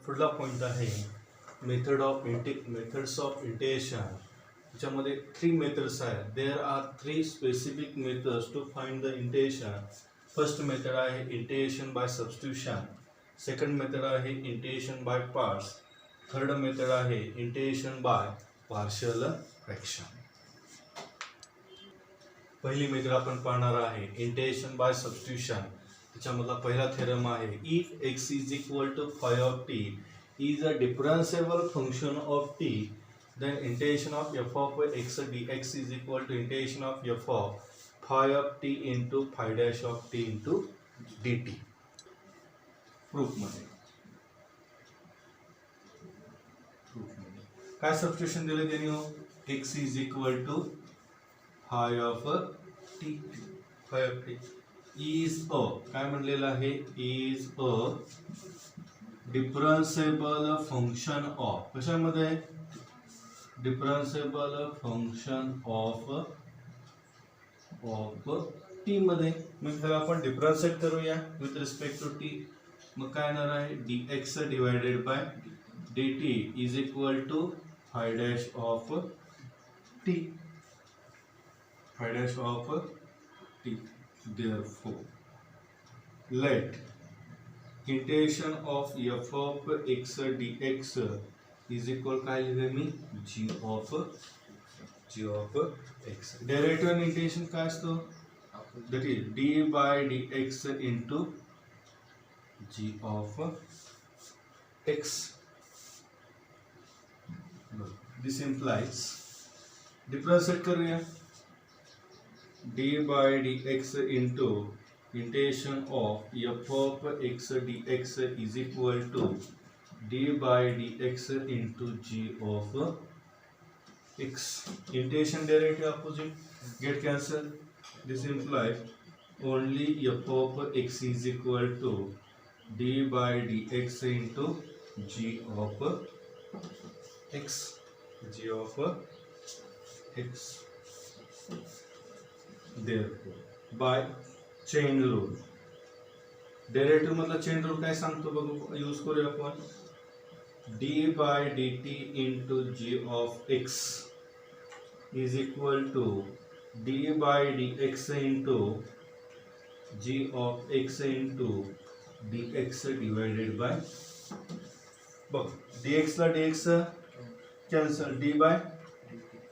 पुढला पॉईंट आहे methods of integration. त्याच्यामध्ये 3 मेथड्स आहेत. There are 3 specific methods to find the integration. First method आहे integration by substitution. Second method आहे integration by parts. Third method आहे integration by partial fraction. पहिली method आपण पाहणार आहे इंटिग्रेशन बाय सबस्टिट्यूशन. त्याच्यामधला पहिला थेरम आहे if x is equal to phi of t is a differentiable function of t then integration of f of x dx is equal to integration of f of phi of t into phi dash of t into dt. Proof मध्ये काय substitution दिले त्यांनी हो x is equal to phi of t is a काय म्हणलेलं आहे is a डिफरन्शिएबल function of कशामध्ये डिफरन्शिएबल function of T मध्ये. मग त्याला आपण डिफरन्शिएट करूया विथ रिस्पेक्ट टू टी. मग काय येणार आहे dx divided by dt is equal to phi dash of t. Phi dash of t. Therefore let integration of f of x dx is equal काय लिहिले मी g ऑफ x. डेरिव्हेटिव्ह आणि integration काय असतो that is d by dx into g of x. This implies differentiate करूया d by dx into integration of f of x dx is equal to d by dx into g of x. Integration derivative opposite get cancelled. This implies only f of x is equal to d by dx into g of x. G of x. Therefore, by chain rule. Derivative मधला chain rule काय सांगतो बघू use करूया आपण. d by dt into g of x is equal to d by dx into g of x into dx divided by बघ dx ला dx cancel d by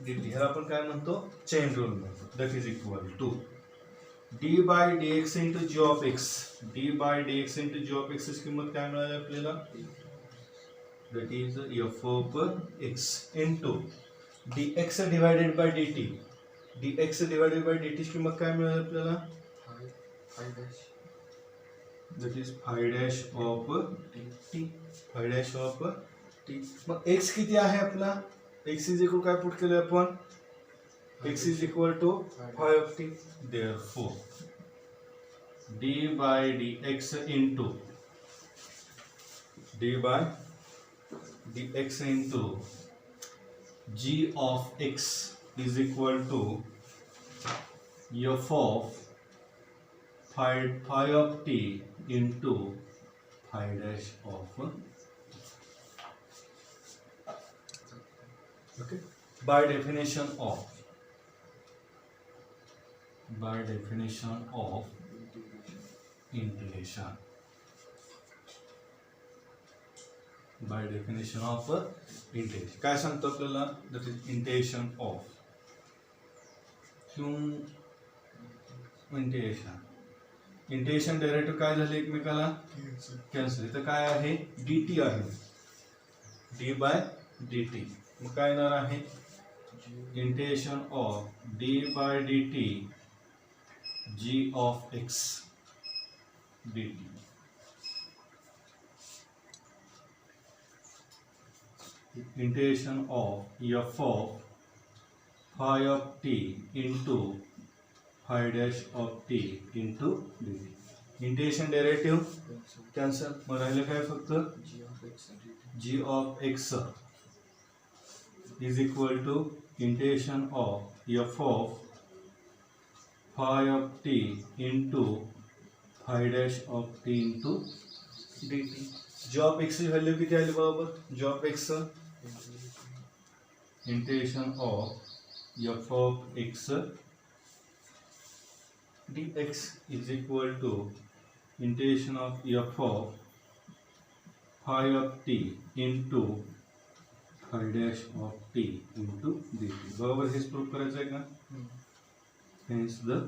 dt ह्याला आपण काय म्हणतो चेन रूल म्हणतो. That is equal to d by dx into g of x. d by dx into g of x ची किंमत काय मिळाली आपल्याला that is f of x into dx divided by dt. dx divided by dt ची किंमत काय मिळाली आपल्याला that is phi dash of t. phi dash of t. Mug x किती आहे आपला x इज इक्वल काय पुट केलं आपण x is equal to phi of t. Therefore d by dx into d by dx into g of x is equal to f of phi of t into phi dash of okay. By definition of integration. By definition of integration काय सांगतो आपल्याला that is integration of integration derivative काय झाले एकमेकाला cancel. इथं काय आहे dt आहे d बाय dt. मग काय येणार आहे integration of d by dt g of x dt. Integration of f of phi of t into phi dash of t into dt. Integration derivative cancel. मग राहिलं काय फक्त g of x is equal to integration of f of phi of t into phi dash of t into dt. G of x ची value किती आली बरोबर? G of x integration of f of x dx is equal to integration of f of phi of t into phi dash of t into dt. बरोबर हेच proof करायचं आहे का? Hence the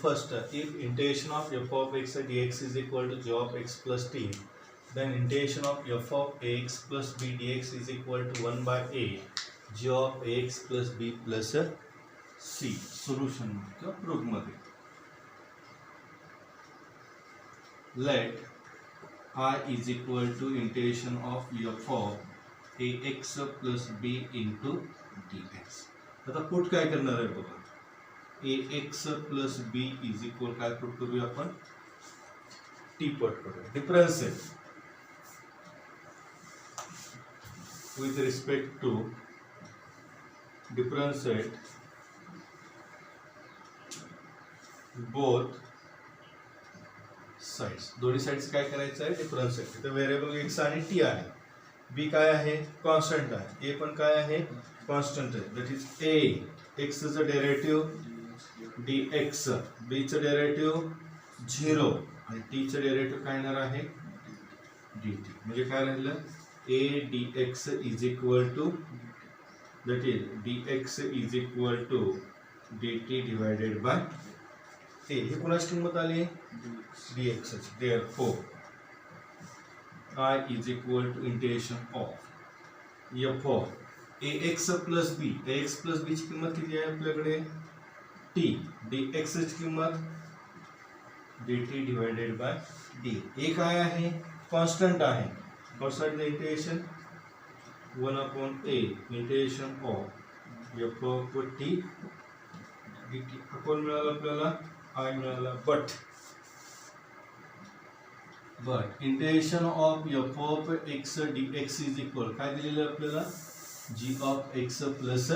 first, if integration of f of x dx is equal to g of x plus t, then integration of f of ax plus b dx is equal to 1 by a g of ax plus b plus c. Solution किंवा proof मध्ये let I is equal to integration of f of ax plus b into dx. आता put काय करणार आहे बघा. ax plus b is equal काय put करूया आपण? t पुट करूया. डिफरन्स आहे with respect to differentiate both sides. दोन्ही साइड्स काय करायचं आहे? डिफरन्शिएट. इथे व्हेरिएबल x आणि t आहे. b काय आहे? कॉन्स्टंट आहे. a पण काय आहे? कॉन्स्टंट आहे. दॅट इज a x चं डेरिव्हेटिव्ह dx, b चं डेरिव्हेटिव्ह 0 आणि t चं डेरिव्हेटिव्ह काय येणार आहे? dt. म्हणजे काय राहिलं? a dx is equal to, that is dx is equal to dt divided by a. हे कोणाची किंमत आली? dx. Therefore I is equal to integration of f of ax plus b. ax plus b ची किंमत किती आहे आपल्याकडे? t. dx ची किंमत dt divided by d. a काय आहे? कॉन्स्टंट आहे. Outside the integration 1 upon a integration of f of t dt. आपण मिळाला आपल्याला I मिळाला. but integration of f of x dx is equal काय दिलेलं आपल्याला? g of x plus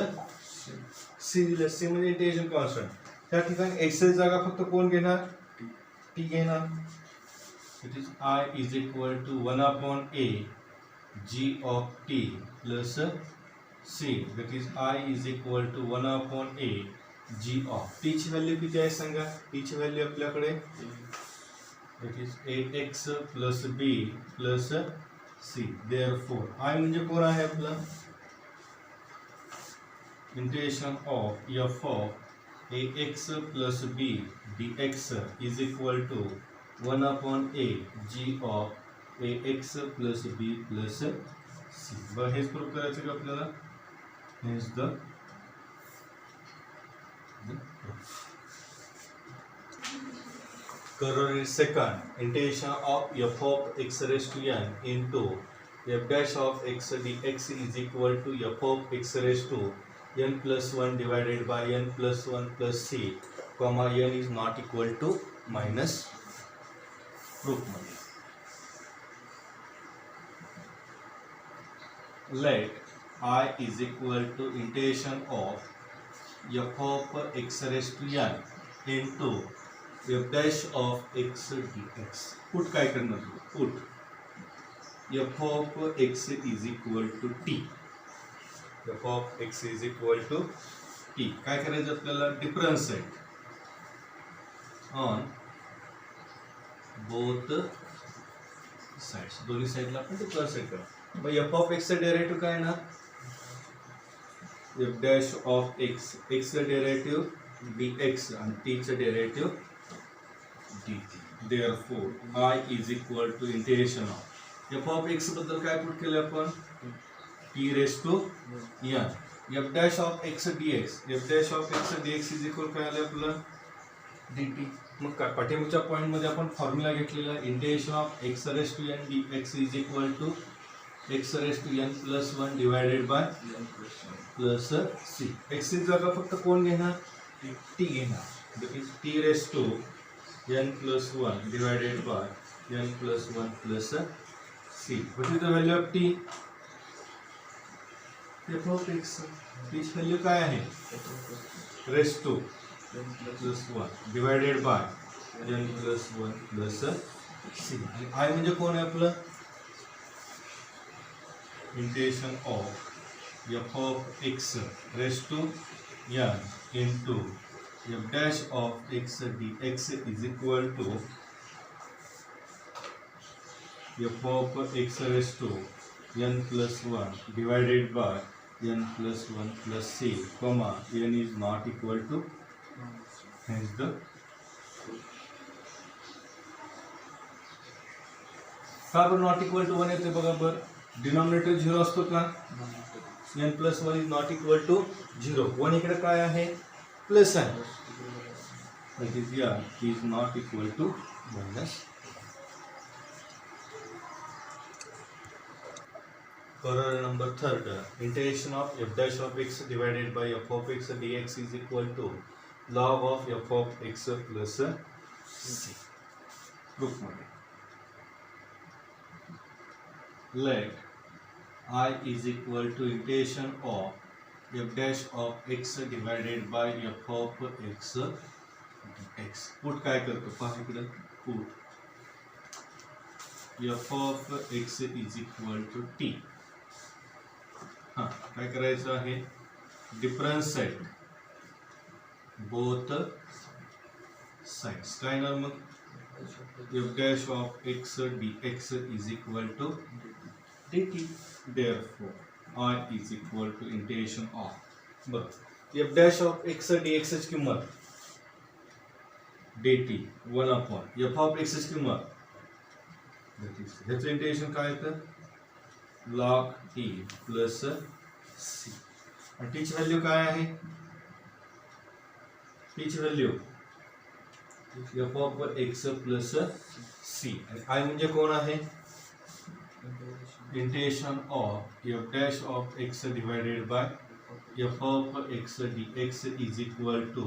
c दिलं. c म्हणजे इंटिग्रेशन कॉन्स्टंट. त्या ठिकाणी x ची जागा फक्त कोण घेणार? t घेणार. It is I is equal to 1 upon a g of t plus c. That is I is equal to 1 upon a g of t ची व्हॅल्यू किती आहे सांगा? t ची व्हॅल्यू आपल्याकडे that is ax plus b plus c. Therefore I म्हणजे कोण आहे आपला? integration of f of ax plus b dx is equal to 1 upon a g of ax plus b plus c. बरं हेच proof करायचं का आपल्याला? हेच the corollary second, integration of f of x raised to n into f dash of x dx is equal to f of x raised to n plus 1 divided by n plus 1 plus c, comma n is not equal to minus. Proof मध्ये let I is equal to integration of f of x raised to n into f dash of x dx. Put काय करणार? Put f of x is equal to t. f of x is equal to t. काय करायचं आपल्याला? Differentiate on both sides. दोन्ही साइडला आपण differentiate करा. मग f of x चा डेरिव्हेटिव्ह काय येणार? f dash of x, x चा डेरिव्हेटिव्ह dx आणि t चा derivative dt. Therefore I is equal to integration of f of x बद्दल काय पुट केलं आपण? t raised to n. f dash of x dx, f dash of x dx is equal काय आलं आपलं? dt. मग काय पाठीमागच्या पॉइंट मध्ये आपण फॉर्म्युला घेतलेला integration of x raise to n dx is equal to x raise to n plus 1 divided by plus c. x ची जागा फक्त कोण घेणार? t घेणार. That is t raise to n plus 1 divided by n plus 1 plus c. What is the value of t? f of x. ती value काय आहे? Raise to plus 1 divided by n plus 1 plus c. आणि I म्हणजे कोण आहे आपलं integration of f of x raised to n into f dash of x dx is equal to f of x raised to n plus 1 divided by n plus 1 plus c, comma n is not equal to, hence the का बरं not equal to 1 येते बघा बरं denominator 0 असतो का n plus 1 is not equal to 0. 1 इकडे काय आहे प्लस आहे, that is yeah is not equal to minus. Corollary number third, integration of f dash of x divided by f of x dx is equal to log of f of x plus c. Proof मध्ये let I is equal to integration of f dash of x divided by f of x dx. Put काय करतो पहा इकडे put f of x is equal to t. हाँ काय करायचं आहे differentiate both sides. काय ना मग f dash of x dx is equal to dt. Therefore I is equal to integration of बरं f dash of x dx ची किंमत dt 1 upon f of x ची किंमत ह्याचं इंटिग्रेशन काय येतं log t प्लस c. आणि t ची व्हॅल्यू काय आहे t ची value f of x plus c. आणि I म्हणजे कोण आहे integration of f dash of x divided by f of x dx is equal to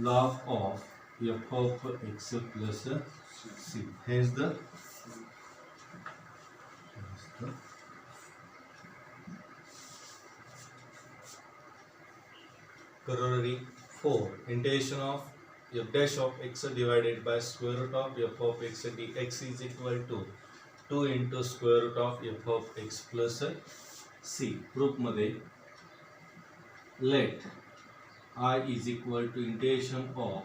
log of f of x plus c. Hence the corollary 4, integration of f dash of x divided by square root of f of x dx is equal to 2 into square root of f of x plus c. Proof मध्ये let I is equal to integration of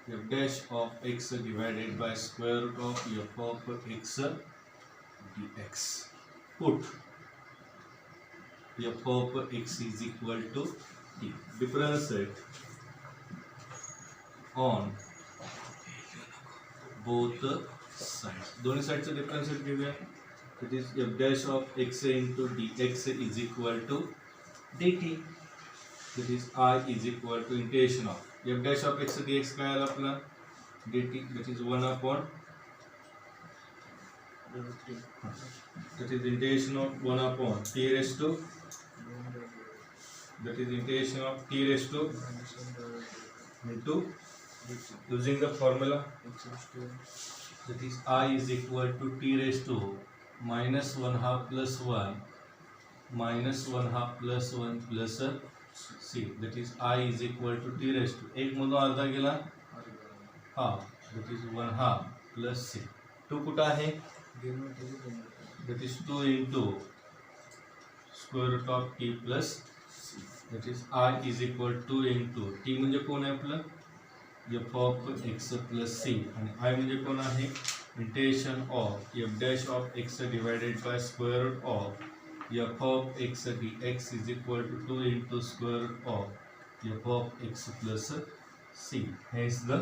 f dash of x divided by square root of f of x dx. Put f of x is equal to t. Differentiate on both sides. दोन्ही साइडचं differentiate घेऊया. That is f dash of x into dx is equal to dt. That is I is equal to integration of f dash of x dx काय आला आपला dt. That is 1 upon that is integration of 1 upon t raised to, that is integration of t raised to into using the formula that is I is equal to t raised to minus 1 half plus 1 minus 1 half plus 1 plus c. That is I is equal to t raised to एक मधून अर्धा गेला half, that is 1 half plus c. 2 कुठं आहे that is 2 into square root of t plus c. That is I is equal to into t म्हणजे कोण आहे आपलं f of x plus c आणि I म्हणजे कोण आहे integration of f dash of x divided by square root of f of x dx is equal to 2 into square root of f of x plus c. Hence the